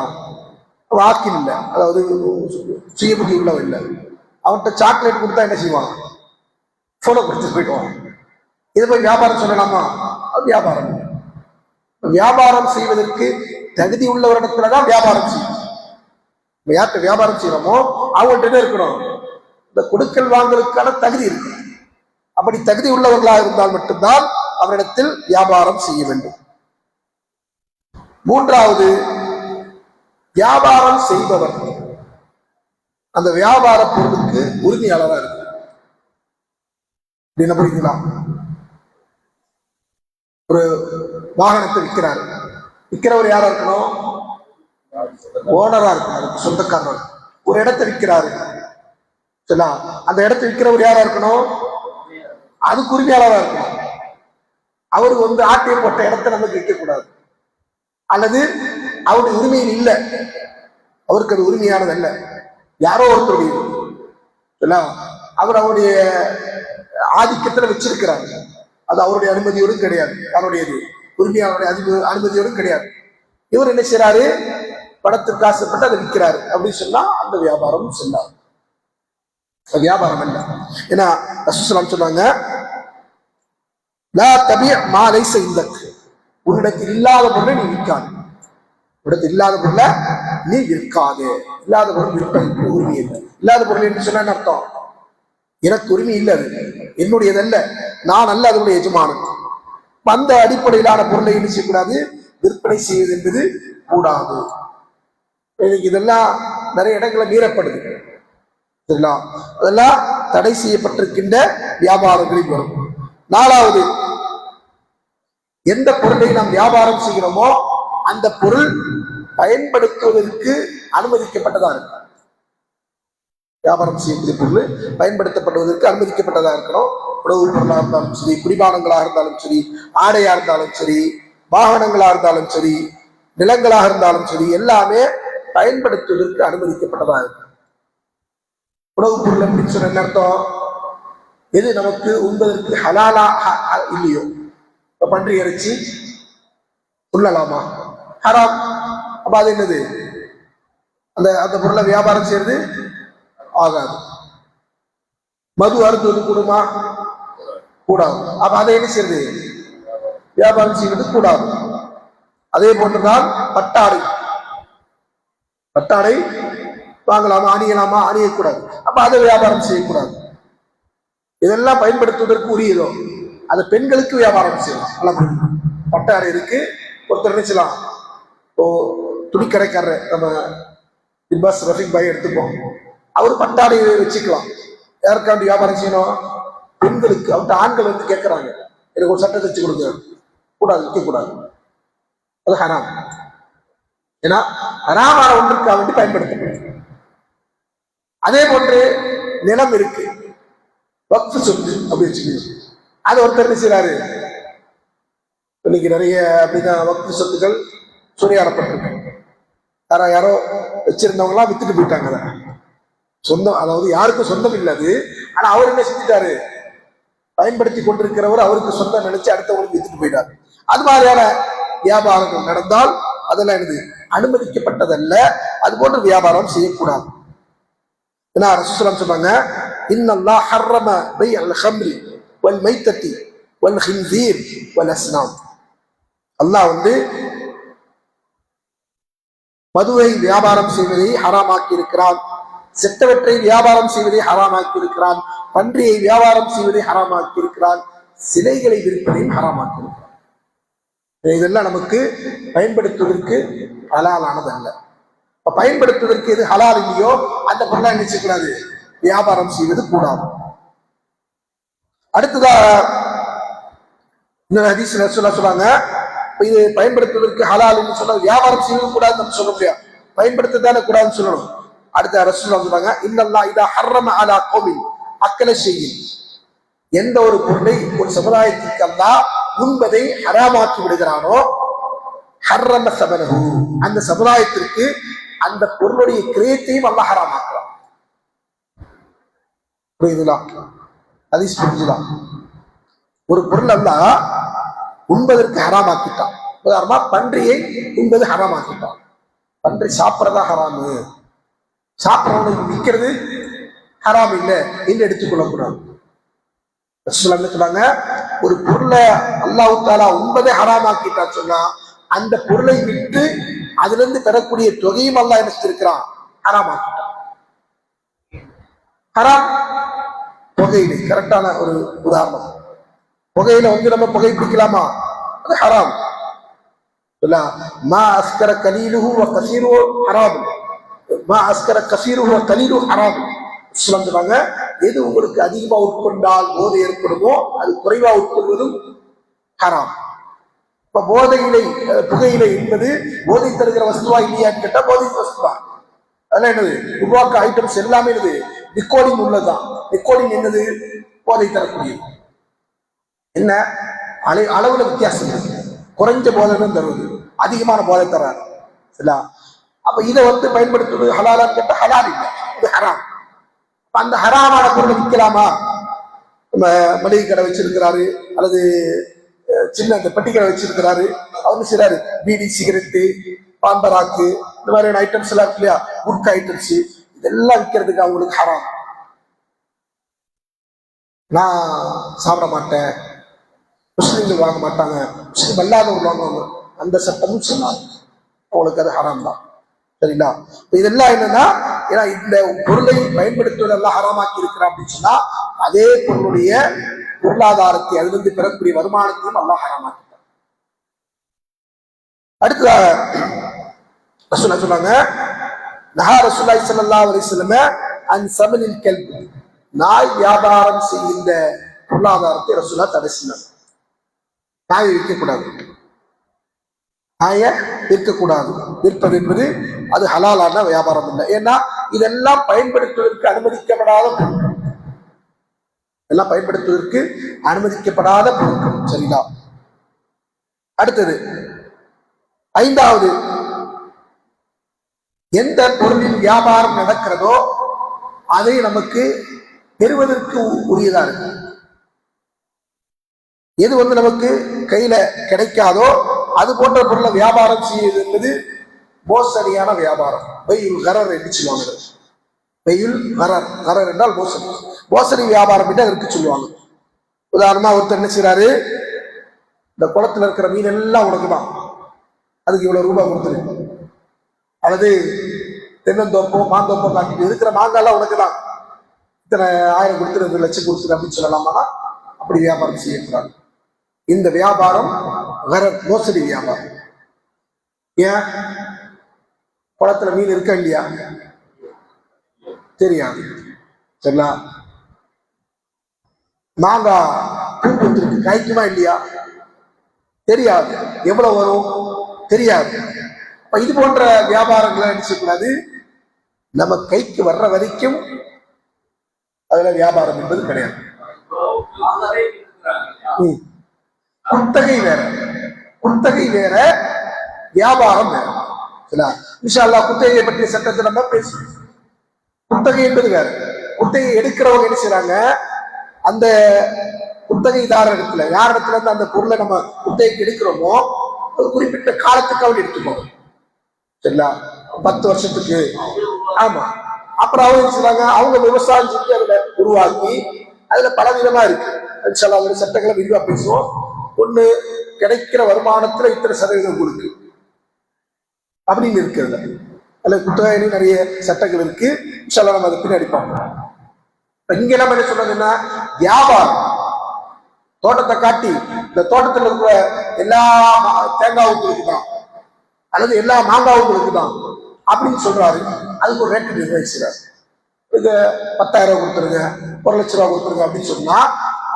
Speaker 1: வாக்கில் இல்லை, அதாவது சுயபுத்தி உள்ளவன் இல்லை, அவன்கிட்ட சாக்லேட் கொடுத்தா என்ன செய்வான், போனை கொடுத்து போயிடுவான். இதை போய் வியாபாரம் சொல்லலாமா? அது வியாபாரம். வியாபாரம் செய்வதற்கு தகுதி உள்ளவரிடத்துலதான் வியாபாரம் செய்யும். யார்கிட்ட வியாபாரம் செய்யறோமோ அவங்கள்ட்ட இருக்கணும் இந்த கொடுக்கல் வாங்கலுக்கான தகுதி இருக்கு. அப்படி தகுதி உள்ளவர்களாக இருந்தால் மட்டும்தான் அவரிடத்தில் வியாபாரம் செய்ய வேண்டும். 3வது, வியாபாரம் செய்பவர் அந்த வியாபார பொருளுக்கு உரிமையாளராக இருக்கு. என்ன புரியுதுங்களா? ஒரு வாகனத்தை விற்கிறாரு, விற்கிறவர் யாரா இருக்கணும்? ஓனரா இருக்கணும், சொந்தக்காரர். ஒரு இடத்தை விற்கிறாரு, அந்த இடத்தை விற்கிறவர் யாரா இருக்கணும்? அதுக்கு உரிமையாளராக இருக்கணும். அவருக்கு ஆட்டையை போட்ட இடத்த நமக்கு விற்க கூடாது, அல்லது அவருடைய உரிமையில் இல்லை, அவருக்கு அது உரிமையானது அல்ல, யாரோ ஒருத்தருடைய அவர் அவருடைய ஆதிக்கத்துல வச்சிருக்கிறார். அது அவருடைய அனுமதியோடும் கிடையாது, அவருடைய உரிமையாளருடைய அனுமதியோடும் கிடையாது. இவர் என்ன செய்யறாரு? பணத்திற்கு ஆசைப்பட்டு அதை விற்கிறாரு அப்படின்னு சொன்னா அந்த வியாபாரம் சொன்னார், வியாபாரம் அல்ல. ஏன்னா ரசூலுல்லாஹி சொன்னாங்க, லா தபி' மா லைஸ இந்தக், உன்னிடத்தில் இல்லாத பொருளை நீ விற்காது. உன்னிடத்தில் இல்லாத பொருளை நீ விற்காது. இல்லாத பொருள் விற்பதற்கு உரிமை இல்லை. இல்லாத பொருள் என்று சொன்ன அர்த்தம், எனக்கு உரிமை இல்லை, அது என்னுடையதல்ல, நான் அல்ல அதனுடைய எஜமானன். அந்த அடிப்படையிலான பொருளை என்ன செய்யக்கூடாது? விற்பனை செய்வது என்பது கூடாது. இதெல்லாம் நிறைய இடங்களை மீறப்படுது, அதெல்லாம் தடை செய்யப்பட்டிருக்கின்ற வியாபாரங்களில் வரும். நாலாவது, எந்த பொருளை நாம் வியாபாரம் செய்கிறோமோ அந்த பொருள் பயன்படுத்துவதற்கு அனுமதிக்கப்பட்டதா இருக்கு. வியாபாரம் செய்யக்கூடிய பொருள் பயன்படுத்தப்படுவதற்கு அனுமதிக்கப்பட்டதா இருக்கணும். உணவு பொருளாக இருந்தாலும் சரி, குடிபானங்களாக இருந்தாலும் சரி, ஆடையா இருந்தாலும் சரி, வாகனங்களா இருந்தாலும் சரி, நிலங்களாக இருந்தாலும் சரி, எல்லாமே பயன்படுத்துவதற்கு அனுமதிக்கப்பட்டதா இருக்கு. உணவுப் பொருள் அப்படின்னு சொன்ன என்ன அர்த்தம்? எது நமக்கு உண்பதற்கு ஹலாலா இல்லையோ, பன்றி இறைச்சி உள்ளலாமா? ஹராம். அப்ப அது என்னது? அந்த அந்த பொருளை வியாபாரம் செய்யறது ஆகாது. மது அருந்துவது கூடுமா? கூடாது. அப்ப அதை என்ன செய்யறது? வியாபாரம் செய்வது கூடாது. அதே போன்றுதான் பட்டாடை, பட்டாடை வாங்கலாமா, அணியலாமா? அணியக்கூடாது. அப்ப அதை வியாபாரம் செய்யக்கூடாது. இதெல்லாம் பயன்படுத்துவதற்கு உரியதோ அது பெண்களுக்கு வியாபாரம் செய்யலாம். பட்டாடை இருக்கு, ஒருத்தர் நினைச்சலாம், இப்போ துணிக்கடைக்காரர் நம்ம இப்பாஸ் ரஃபீக் பாய் எடுத்துப்போம், அவர் பட்டாடையை வச்சுக்கலாம். யாருக்காண்டி வியாபாரம் செய்யணும்? பெண்களுக்கு. அவர்கிட்ட ஆண்கள் கேட்கறாங்க, எனக்கு ஒரு சட்டை தச்சு கொடுங்க, கூடாது, விற்கக்கூடாது, அது ஹராம். ஏன்னா ஹராமான ஒன்றுக்காக வேண்டி பயன்படுத்தப்படும். அதே போன்று நிலம் இருக்கு, வக்ஃப் சொத்து அப்படி வச்சுக்கோங்க, அது ஒருத்தர் என்ன செய்யறாரு? இன்னைக்கு நிறைய அப்படிதான் வக்ஃப் சொத்துக்கள் சூறையாடப்பட்டிருக்கு. யாரோ வச்சிருந்தவங்களாம் வித்துட்டு போயிட்டாங்க. சொந்தம், அதாவது யாருக்கும் சொந்தம் இல்லாது, ஆனா அவர் என்ன செஞ்சுட்டாரு? பயன்படுத்தி கொண்டிருக்கிறவர் அவருக்கு சொந்தம் நினைச்சு அடுத்தவங்களுக்கு வித்துட்டு போயிட்டாரு. அது மாதிரியான வியாபாரங்கள் நடந்தால் அதெல்லாம் என்னது? அனுமதிக்கப்பட்டதல்ல. அது போன்ற வியாபாரம் செய்யக்கூடாது. ஏன்னா ரசூலுல்லாஹி சொன்னாங்க, இன்னல்லாஹ் ஹர்ரம பைஅல் ஹம்ரி வல் மைத்தத்தி வல் ஹின்ஸீர் வல் அஸ்னாம். அல்லாஹ் மதுவை வியாபாரம் செய்வதை ஹராமாக்கி இருக்கிறான், செத்தவற்றை வியாபாரம் செய்வதை ஹராமாக்கி இருக்கிறான், பன்றியை வியாபாரம் செய்வதை ஹராமாக்கி இருக்கிறான், சிலைகளை விற்பதையும் ஹராமாக்கி இருக்கிறான். இதெல்லாம் நமக்கு பயன்படுத்துவதற்கு ஹலாலானது அல்ல. பயன்படுத்துவதற்கு எது ஹலால் இல்லையோ அந்த பொருளை நினைச்சக்கூடாது, வியாபாரம் செய்வது கூடாது. அடுத்ததா இந்த ஹதீஸ்ல சொல்றாங்க, இது பயன்படுத்துவதற்கு ஹலால் சொன்னா வியாபாரம் செய்வது கூடாதுன்னு நம்ம சொல்ல முடியாது, பயன்படுத்ததானே கூடாதுன்னு சொல்லணும். அடுத்த ரசூலுல்லாஹி சொல்றாங்க, இன்னல்லாஹ் இதா ஹர்ரம அலா கௌமின் அக்கல ஷைஇன், எந்த ஒரு பொருளை ஒரு சமுதாயத்திற்கு அல்லாஹ் உண்பதை ஹராமாக்கி விடுகிறானோ, ஹர்ரம ஸமனஹு, அந்த சமுதாயத்திற்கு அந்த பொருளுடைய கிரயத்தையும் அல்லாஹ் ஹராமாக்குறான். புரியுதுங்களா? ஹதீஸ் புரிஞ்சுதா? ஒரு பொருள் அல்லாஹ் உண்பதற்கு ஹராமாக்கிட்டான். உதாரணமா பன்றியை உண்பது ஹராமாக்கிட்டான். பன்றி சாப்பிட்றதா ஹராமு, சாப்பிட்றவனுக்கு விற்கிறது ஹராம் இல்லை என்று எடுத்துக்கொள்ளக்கூடாது. சொன்னாங்க, ஒரு பொருளை அல்லாஹ் தஆலா உண்பதை ஹராமாக்கிட்டா சொன்னா அந்த பொருளை விட்டு அதுல இருந்து பெறக்கூடிய தொகையும் அல்லாஹ் என்ன செஞ்சிருக்கிறான்? ஹராமாக்கிட்டான். ஹராம் புகையிலை கரெக்டான ஒரு உதாரணம். புகையில நம்ம புகை பிடிக்கலாமா? அது ஹராம். மா அஸ்கர கலீலுஹு வ கஸீருஹு ஹராம். அஸ்கர கசீரு கலீரு ஹராம் சொல்றாங்க. எது உங்களுக்கு அதிகமா உட்கொண்டால் போதை ஏற்படுமோ அது குறைவா உட்கொள்வதும் ஹராம். இப்ப போதையிலை புகையிலை என்பது போதை தருகிற வஸ்துவா இல்லையான்னு கேட்டா போதை வஸ்துவா. அதெல்லாம் என்னது உருவாக்க ஐட்டம்ஸ் எல்லாமே என்னது நிக்கோடின் உள்ளதுதான். நிக்கோடின் என்னது போதை தரக்கூடியது. என்ன அளவுல வித்தியாசம் இருக்கு. குறைஞ்ச போதை தான் தருவது, அதிகமான போதை தராது. அப்ப இதை பயன்படுத்துவது ஹலாலான்னு கேட்டா ஹலால் இல்லை, இது ஹராம். அந்த ஹராமான பொருளை விற்கலாமா? நம்ம மளிகை கடை வச்சிருக்கிறாரு அல்லது சின்ன அந்த பெட்டி கடை வச்சிருக்கிறாரு, அவரு செய்றாரு பீடி சிகரெட்டு பான்பராக்கு இந்த மாதிரியான ஐட்டம்ஸ் எல்லாம் இருக்கு இல்லையா, குட்கா ஐட்டம்ஸ், இதெல்லாம் விற்கிறதுக்கு அவங்களுக்கு ஹராம். நான் சாப்பிட மாட்டேன், முஸ்லீம்கள் வாங்க மாட்டாங்க, முஸ்லீம் அல்லாதவங்க வாங்குவாங்க, அந்த சட்டமும் சொன்னாங்க, அவங்களுக்கு அது ஹராம் தான். சரிங்களா? இதெல்லாம் என்னன்னா, ஏன்னா இந்த பொருளை பயன்படுத்துவதெல்லாம் ஹராமாக்கி இருக்கிறான் அப்படின்னு சொன்னா அதே பொருளுடைய பொருளாதாரத்தை அதிலிருந்து பெறக்கூடிய வருமானத்தையும் அல்லாஹ் ஹராமாக்கிட்டார். அடுத்ததாக ரசூலுல்லாஹ் சொன்னாங்க, நஹா ரசூலுல்லாஹி ஸல்லல்லாஹு அலைஹி வஸல்லம் அன் சமனில் கல்ப், நாய் வியாபாரம் செய்கின்ற பொருளாதாரத்தை ரசூலுல்லாஹ் தடை செய்தார். நாயை விற்கக்கூடாது, நாயை விற்கக்கூடாது. விற்பது என்பது அது ஹலாலான வியாபாரம் இல்லை. ஏன்னா இதெல்லாம் பயன்படுத்துவதற்கு அனுமதிக்கப்படாத பொருட்கள், எல்லாம் பயன்படுத்துவதற்கு அனுமதிக்கப்படாத பொருட்கள். சரிங்களா? அடுத்தது ஐந்தாவது, எந்த பொருளின் வியாபாரம் நடக்கிறதோ அதை நமக்கு பெறுவதற்கு உரியதா இருக்கு. எது நமக்கு கையில கிடைக்காதோ அது போன்ற பொருளை வியாபாரம் செய்வது என்பது மோசடியான வியாபாரம். வெயில் கரர் என்று சொல்லுவாங்க. வெயில் கரர், கரர் என்றால் மோசடி. மோசடி வியாபாரம் என்று அதற்கு சொல்லுவாங்க. உதாரணமா ஒருத்தர் என்ன செய்யறாரு, இந்த குளத்துல இருக்கிற மீன் எல்லாம் உனக்கு தான், அதுக்கு இவ்வளவு ரூபாய் கொடுத்துரு, அல்லது தென்னந்தோப்போ மாந்தோப்போ காட்டிட்டு இருக்கிற மாங்காய்லாம் உனக்கு தான், இத்தனை 1000 கொடுத்துரு, 2 லட்சம் கொடுத்துரு அப்படின்னு சொல்லலாமா? அப்படி வியாபாரம் செய்யக்கூடாது. இந்த வியாபாரம் மோசடி வியாபாரம். ஏன்? குளத்துல மீன் இருக்கா இல்லையா தெரியாது. சரிங்களா? மாங்காய் பூ கொடுத்துருக்கு, காய்க்குமா இல்லையா தெரியாது. எவ்வளவு வரும் தெரியாது. இது போன்ற வியாபாரங்களை நினைச்சக்கூடாது. நம்ம கைக்கு வர்ற வரைக்கும் அதுல வியாபாரம் என்பது கிடையாது. குத்தகை வேற, குத்தகை வேற, வியாபாரம் வேற. இன்ஷா அல்லாஹ் குத்தகையை பற்றிய சட்டத்தை நம்ம பேசுவோம். குத்தகை என்பது வேற. குத்தகை எடுக்கிறவங்க என்ன செய்றாங்க, அந்த குத்தகைதாரர் இடத்துல, யார் இடத்துல இருந்து அந்த பொருளை நம்ம குத்தகைக்கு எடுக்கிறோமோ ஒரு குறிப்பிட்ட காலத்துக்கு அவங்க எடுத்துக்கோங்க. சரிங்களா? 10 வருஷத்துக்கு. ஆமா. அப்புறம் அவங்க என்ன செய்றாங்க, அவங்க விவசாயம் செஞ்சு அதுல உருவாக்கி அதுல பல விதமா இருக்கு. இன்ஷா அல்லாஹ் ஒரு சட்டங்களை விரிவா பேசுவோம். ஒண்ணு, கிடைக்கிற வருமானத்துல இத்தனை சதவீதம் கொடுக்கு அப்படின்னு இருக்கிறது. அதுல குத்தகையிலும் நிறைய சட்டங்கள் இருக்கு. இன்ஷா அல்லாஹ் நம்ம அதை பின்னாடி பார்ப்போம். இங்க நம்ம என்ன சொல்றதுன்னா, வியாபாரம் தோட்டத்தை காட்டி இந்த தோட்டத்தில் இருக்கிற எல்லா தேங்காய் உங்களுக்கு தான் அல்லது எல்லா மாங்காய் உங்களுக்கு தான் அப்படின்னு சொல்றாரு. அதுக்கு ஒரு ரேட்டு நிர்ணயிச்சுறாரு. இது 10,000 கொடுத்துருங்க, 1 லட்ச ரூபா கொடுத்துருங்க அப்படின்னு சொன்னா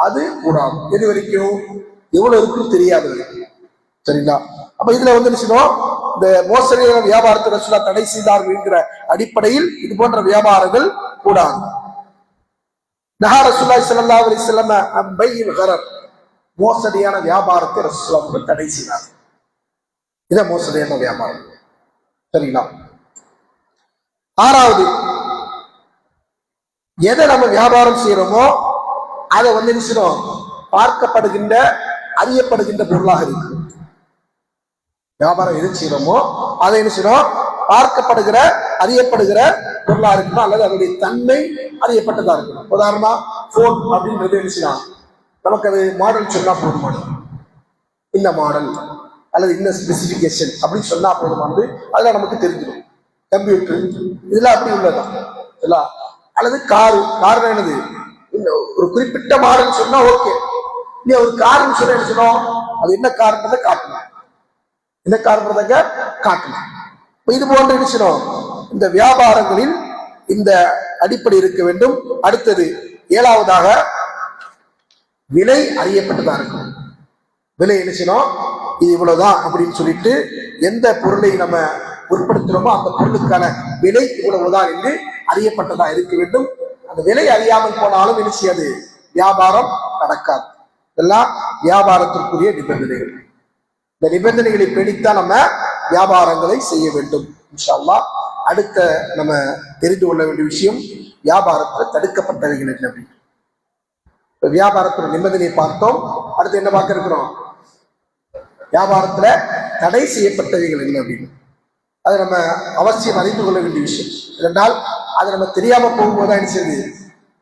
Speaker 1: அது கூடாது. எது வரைக்கும் எவ்வளவு இருக்குன்னு தெரியாது வரைக்கும். சரிங்களா? அப்ப இதுல என்ன செய்யணும், இந்த மோசடியான வியாபாரத்தை ரசூலுல்லாஹ் தடை செய்தார்கள் என்கிற அடிப்படையில் இது போன்ற வியாபாரங்கள் கூடாது. நஹா ரசூலுல்லாஹி ஸல்லல்லாஹு அலைஹி வஸல்லம் அன் பைஇல் கரர், மோசடியான வியாபாரத்தை ரசூலுல்லாஹ் தடை செய்தார். இத மோசடியான வியாபாரம். சரிங்களா? ஆறாவது, எதை நம்ம வியாபாரம் செய்யறோமோ அதை என்ன செய்யணும், பார்க்கப்படுகின்ற அறியப்படுகின்ற பொருளாக இருக்கு. வியாபாரம் எது செய்யறோமோ அதை என்ன செய்யணும், பார்க்கப்படுகிற அறியப்படுகிற பொருளா இருக்கணும், அல்லது அதனுடைய தன்மை அறியப்பட்டதா இருக்கணும். உதாரணமா போன் அப்படின்றது என்ன செய்யலாம், நமக்கு அது மாடல் சொன்னா போதுமானது, இந்த மாடல் அல்லது இந்த ஸ்பெசிபிகேஷன் அப்படின்னு சொன்னா போதுமானது, அதெல்லாம் நமக்கு தெரிஞ்சிடும். கம்ப்யூட்டர் இதெல்லாம் அப்படி உள்ளதான். அல்லது காரு, காரணம் என்னது, ஒரு குறிப்பிட்ட மாடல் சொன்னா ஓகே. இல்லையா, ஒரு காருன்னு சொன்னா என்ன சொன்னோம், அது என்ன காரணத்தை காட்டணும், என்ன காரணத்தை காட்டணும். இது போன்ற என்ன செய்யணும், இந்த வியாபாரங்களில் இந்த அடிப்படை இருக்க வேண்டும். அடுத்தது ஏழாவதாக விலை அறியப்பட்டதா இருக்கும். விலை என்ன செய்யணும், இது இவ்வளவுதான் அப்படின்னு சொல்லிட்டு எந்த பொருளை நம்ம உட்படுத்துறோமோ அந்த பொருளுக்கான விலை இவ்வளவுதான் என்று அறியப்பட்டதா இருக்க வேண்டும். அந்த விலை அறியாமல் போனாலும் என்ன செய்யாது, வியாபாரம் நடக்காது. இதெல்லாம் வியாபாரத்திற்குரிய நிபந்தனைகள். இந்த நிபந்தனைகளை பிடித்தான் நம்ம வியாபாரங்களை செய்ய வேண்டும். இன்ஷா அல்லாஹ் அடுத்த நம்ம தெரிந்து கொள்ள வேண்டிய விஷயம், வியாபாரத்தில் தடுக்கப்பட்டவைகள் என்ன அப்படின்னு. வியாபாரத்தோட நிபந்தனையை பார்த்தோம். அடுத்து என்ன பார்க்க இருக்கிறோம், வியாபாரத்துல தடை செய்யப்பட்டவைகள் என்ன அப்படின்னு. அது நம்ம அவசியம் அறிந்து கொள்ள வேண்டிய விஷயம். என்றால் அது நம்ம தெரியாம போகும்போது என்ன செய்யுது,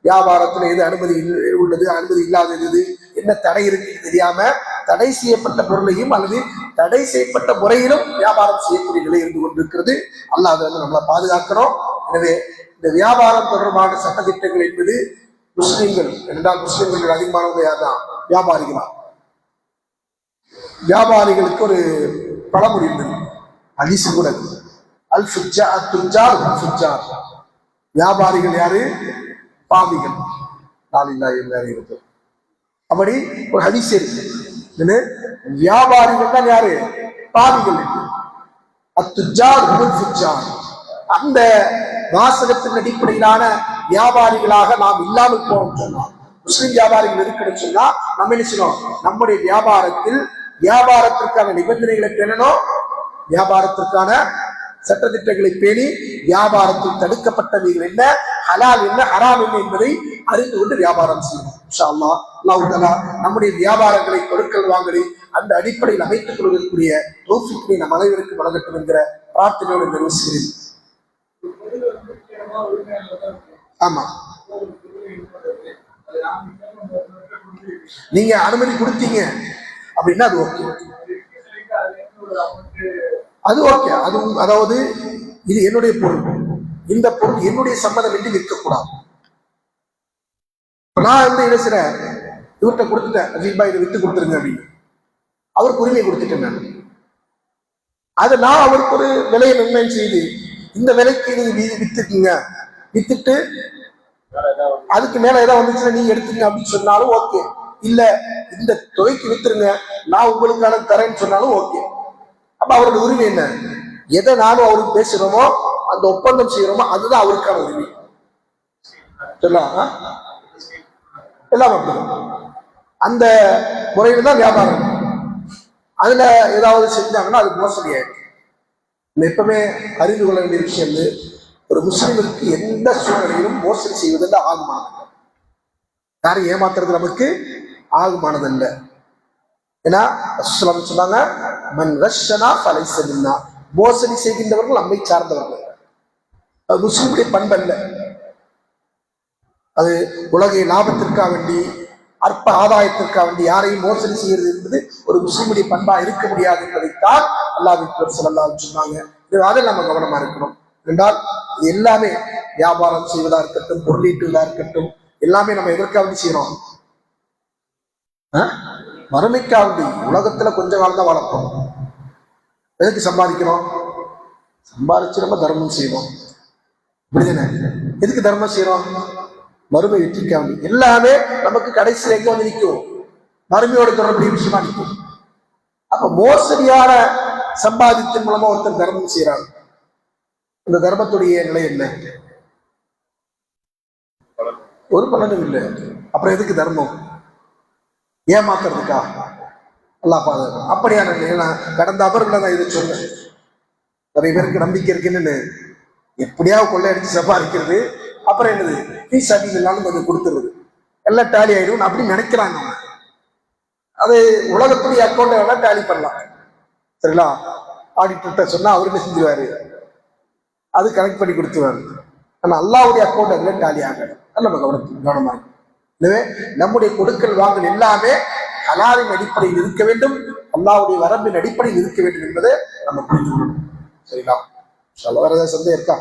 Speaker 1: வியாபாரத்துல எது அனுமதி உள்ளது, அனுமதி இல்லாதது, என்ன தடை இருக்கு தெரியாம தடை செய்யப்பட்ட பொருளையும் அல்லது தடை செய்யப்பட்ட முறையிலும் வியாபாரம் செய்யக்கூடிய நிலை இருந்து கொண்டிருக்கிறது. அல்லாஹ் அதை நம்மளை பாதுகாக்கிறோம். எனவே இந்த வியாபாரம் தொடர்பான சட்டத்திட்டங்கள் என்பது முஸ்லிம்கள் என்றால் முஸ்லிம்கள் அதிகமானவங்க யார் தான், வியாபாரிகளா. வியாபாரிகளுக்கு ஒரு பழமொழி இருந்தது, ஹதீஸ் கூட, அல் ஃபுஜ்ஜார் துஜ்ஜார் வல் ஃபுஜ்ஜார். வியாபாரிகள் யாரு, பாவிகள். இருக்கு அப்படி ஒரு ஹதீஸ் இருக்கு. வியாபாரிகள் தான் யாரு, பாவிகள். அத்துஜ்ஜார் வல் ஃபுஜ்ஜார். அந்த வாசகத்தின் அடிப்படையிலான வியாபாரிகளாக நாம் இல்லாமல் போறோம் சொன்னா, முஸ்லிம் வியாபாரிகள் இருக்குன்னு சொன்னா நம்ம என்ன செய்யணும், நம்முடைய வியாபாரத்திற்கான நிபந்தனைகளை பேணணும், வியாபாரத்திற்கான சட்டத்திட்டங்களை பேணி வியாபாரத்தில் தடுக்கப்பட்டவைகள் என்ன, ஹலால் என்ன, ஹராம் என்ன என்பதை அறிந்து கொண்டு வியாபாரம் செய்யணும். இன்ஷா அல்லாஹ் அல்லாஹ் தஆலா நம்முடைய வியாபாரங்களை கொடுக்கல் வாங்கலை அந்த அடிப்படையில் அமைத்துக் கொள்வதற்குரிய தௌஃபீக்கை நம் அனைவருக்கும் வழங்கட்டும் என்கிற பிரார்த்தனையோடு நிறைவேறுகிறேன். ஆமா, நீங்க அனுமதி கொடுத்தீங்க அப்படின்னா அது ஓகே, அது ஓகே. அது அதாவது இது என்னுடைய பொருள், இந்த பொருள் என்னுடைய சம்மதம் என்று விற்கக்கூடாது. நான் வந்து என்ன செய்றேன், இவர்கிட்ட கொடுத்துட்டேன், அஜீபா இதை வித்து கொடுத்துருங்க அப்படின்னு, அவருக்கு உரிமை கொடுத்துட்டேன் நான். அதை நான் அவருக்கு ஒரு விலையை நிர்ணயம் செய்து இந்த விலைக்கு நீங்க வித்துக்குங்க, வித்துட்டு அதுக்கு மேல ஏதாவது வந்துச்சுன்னா நீங்க எடுத்துங்க அப்படின்னு சொன்னாலும் ஓகே. இல்ல இந்த தொகைக்கு வித்துருங்க நான் உங்களுக்கான தரேன்னு சொன்னாலும் ஓகே. அப்ப அவரோட உரிமை என்ன, எதை நானும் அவருக்கு பேசுறோமோ அந்த ஒப்பந்தம் செய்யறோமோ அதுதான் அவருக்கான உரிமை. எல்லாம் அந்த முறையில தான் வியாபாரம். அதுல ஏதாவது செஞ்சாங்கன்னா அது மோசடி ஆயிடுச்சு. எப்பவுமே அறிந்து கொள்ள வேண்டிய விஷயம், ஒரு முஸ்லிமுக்கு எந்த சூழ்நிலையிலும் மோசடி செய்வதல்ல ஆகுமானது, யாரும் ஏமாத்துறது நமக்கு ஆகுமானதல்ல. ஏன்னா சொன்னாங்க, மன் ரஷனா ஃபலைஸ மின்னா, மோசடி செய்கின்றவர்கள் நம்மை சார்ந்தவர்கள். அது முஸ்லிமுடைய பண்பல்ல. அது உலகை லாபத்திற்காக வேண்டி அற்ப ஆதாயத்திற்காக வேண்டி யாரையும் மோசடி செய்கிறது என்பது ஒரு முஸ்லிமுடைய பண்பா இருக்க முடியாது என்பதைத்தான் அல்லாஹ்வின் ஸல்லல்லாஹு அலைஹி சொன்னாங்க. அதில் நம்ம கவனமா இருக்கணும். என்றால் இது எல்லாமே வியாபாரம் செய்வதா இருக்கட்டும், பொருளீட்டுவதா இருக்கட்டும், எல்லாமே நம்ம எதற்காக வேண்டி செய்யறோம், வறுமைக்காக வேண்டி. உலகத்துல கொஞ்ச காலம் தான் வளர்ப்போம், எதுக்கு சம்பாதிக்கிறோம், சம்பாதிச்சு நம்ம தர்மம் செய்யணும், இப்படிதானே. எதுக்கு தர்மம் செய்யறோம், மறுமை வெற்றிக்காக வேண்டி. எல்லாமே நமக்கு கடைசியில் எங்க வந்து நிற்கும், மறுமையோட தொடர்புடைய விஷயமா நிற்கும். அப்ப மோசடியான சம்பாதித்தின் மூலமா ஒருத்தர் தர்மம் செய்யறாங்க, இந்த தர்மத்துடைய நிலை என்ன, ஒரு பலனும் இல்லை. அப்புறம் எதுக்கு தர்மம், ஏமாத்துறதுக்கா, அல்லாஹ் பாதுகாக்கணும். அப்படியான நான் கடந்த அமர்வுல நான் இதை சொன்னேன். நிறைய பேருக்கு நம்பிக்கை இருக்குன்னு எப்படியாவது கொள்ளையடிச்சு சம்பாதிக்கிறது, அப்புறம் என்னது ஃபீஸ் அதிகம் கொஞ்சம் கொடுத்துருது, எல்லாம் டேலி ஆயிடும் அப்படி நினைக்கிறாங்க. அது உலகத்துடைய அக்கௌண்ட் வேணா டேலி பண்ணலாம், சரிங்களா. ஆடிட்டர்கிட்ட சொன்னா அவரு என்ன செஞ்சுருவாரு, அது கனெக்ட் பண்ணி கொடுத்துருவாரு. ஆனா அல்லாஹ்வுடைய அக்கௌண்ட் அதுல டேலி ஆகணும், நம்ம கவனமா இருக்கும். எனவே நம்முடைய கொடுக்கல் வாங்கல் எல்லாமே ஹலாலின் அடிப்படையில் இருக்க வேண்டும், அல்லாஹ்வுடைய வரம்பின் அடிப்படையில் இருக்க வேண்டும் என்பதை நம்ம புரிந்து கொள்ளணும். சரிங்களா, வேற ஏதாவது சந்தேகம் இருக்கா?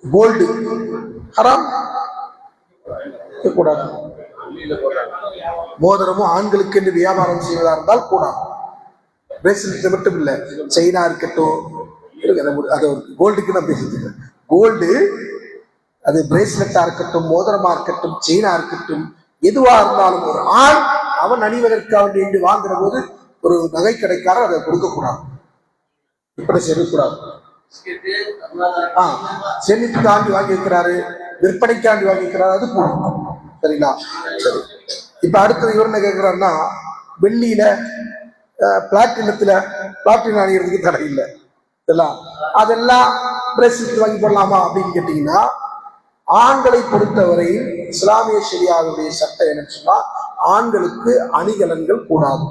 Speaker 1: கோல்டு ஹராம் கூடாது. மோதிரமும் ஆண்களுக்கு என்று வியாபாரம் செய்வதா இருந்தால் கூடாது. பிரேஸ்லெட் மட்டும் இல்ல, செயினா இருக்கட்டும், அது கோல்டுக்கு நான் பேசிட்டு கோல்டு, அது பிரேஸ்லெட்டா இருக்கட்டும், மோதிரமா இருக்கட்டும், செயினா இருக்கட்டும், எதுவா இருந்தாலும் ஒரு ஆண் அவன் அணிவதற்காக வேண்டி வாங்குற போது ஒரு நகை கடைக்காரர் அதை கொடுக்கக்கூடாது, இப்படி செய்யக்கூடாது. சேமிப்புக்காண்டி வாங்கி வைக்கிறாரு, விற்பனைக்காண்டி வாங்கி வைக்கிறாரு, அது போடும். சரிங்களா? சரி. இப்ப அடுத்தது இவர் என்ன கேட்கிறாருன்னா, வெள்ளியில பிளாட்டினத்துல பிளாட்டினம் அணிகிறதுக்கு தடை இல்லை, அதெல்லாம் பிரேஸ்லெட் வாங்கி போடலாமா அப்படின்னு கேட்டீங்கன்னா, ஆண்களை பொறுத்தவரையில் இஸ்லாமிய ஷரியாவுடைய சட்டம் என்ன சொன்னா, ஆண்களுக்கு அணிகலன்கள் கூடாது.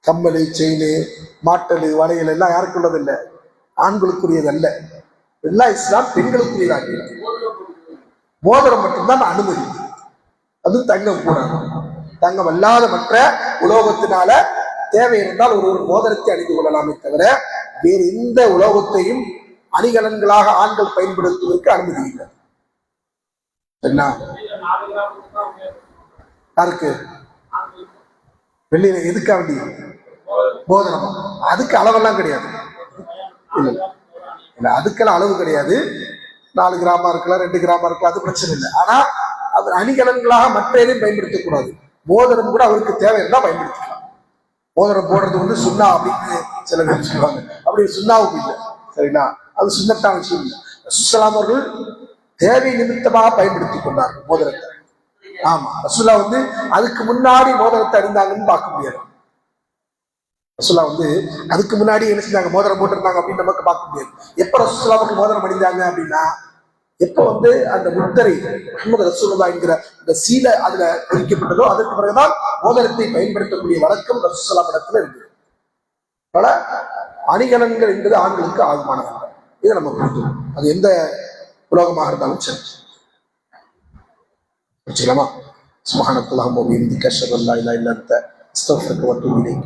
Speaker 1: கம்மலு, செயின், மாட்டலு, வளையல் எல்லாம் யாருக்குள்ளது இல்லை, ஆண்களுக்குரியது அல்ல. எல்லாம் இஸ்லாம் பெண்களுக்குரியதாகி. மோதிரம் மட்டும்தான் அனுமதி, அது தங்கம் கூடாது. தங்கம் அல்லாத மற்ற உலோகத்தினால தேவை இருந்தால் ஒரு மோதிரத்தை அணிந்து கொள்ளலாமே தவிர வேறு எந்த உலோகத்தையும் அணிகலன்களாக ஆண்கள் பயன்படுத்துவதற்கு அனுமதி இல்லை. என்ன யாருக்கு வெள்ளியில எதுக்கா வேண்டிய மோதிரம்? அதுக்கு அளவெல்லாம் கிடையாது, இல்ல அதுக்கெல்லாம் அளவு கிடையாது. 4 கிராமா இருக்கலாம், 2 கிராமா இருக்கலாம், அது பிரச்சனை இல்லை. ஆனா அது அணிகலன்களாக மற்ற எதையும் பயன்படுத்தக்கூடாது. மோதிரம் கூட அவருக்கு தேவை இருந்தால் பயன்படுத்திக்கலாம். மோதிரம் போடுறது சுண்ணா அப்படின்னு சில பேர் சொல்லுவாங்க, அப்படி சுண்ணாவும் இல்லை. சரிங்களா? அது சுண்ணத்தான விஷயம் இல்லை. ரசூலுல்லாஹி அவர்கள் தேவை நிமித்தமாக பயன்படுத்திக் கொண்டார்கள் மோதிரத்தை. ஆமா, ரசூலுல்லாஹ் அதுக்கு முன்னாடி மோதிரத்தை அணிந்தாங்கன்னு பார்க்க முடியாது. ரசூலுல்லாஹ் அதுக்கு முன்னாடி என்ன செஞ்சாங்க, மோதிரம் போட்டிருந்தாங்க அப்படின்னு நமக்கு பார்க்க முடியாது. எப்ப ரசூலுல்லாஹ் அவர்கள் மோதிரம் அணிந்தாங்க அப்படின்னா, எப்ப அந்த முத்தரை முஹம்மது ரசூலுல்லாஹ் என்கிற இந்த சீலை அதுல பொறிக்கப்பட்டதோ அதற்கு பிறகுதான் மோதிரத்தை பயன்படுத்தக்கூடிய வழக்கம் ரசூலுல்லாஹ் இடத்துல இருக்கு. பல அணிகலன்கள் என்பது ஆண்களுக்கு ஆகுமானது, இதை நம்ம புரிஞ்சுக்கணும். அது எந்த உலோகமாக இருந்தாலும் சரி. சுப்ஹானக்கல்லாஹும்ம வ பிஹம்திக அஷ்ஹது அல்லா இலாஹா இல்லா அன்த அஸ்தக்ஃபிருக வ அத்தூபு இலைக்.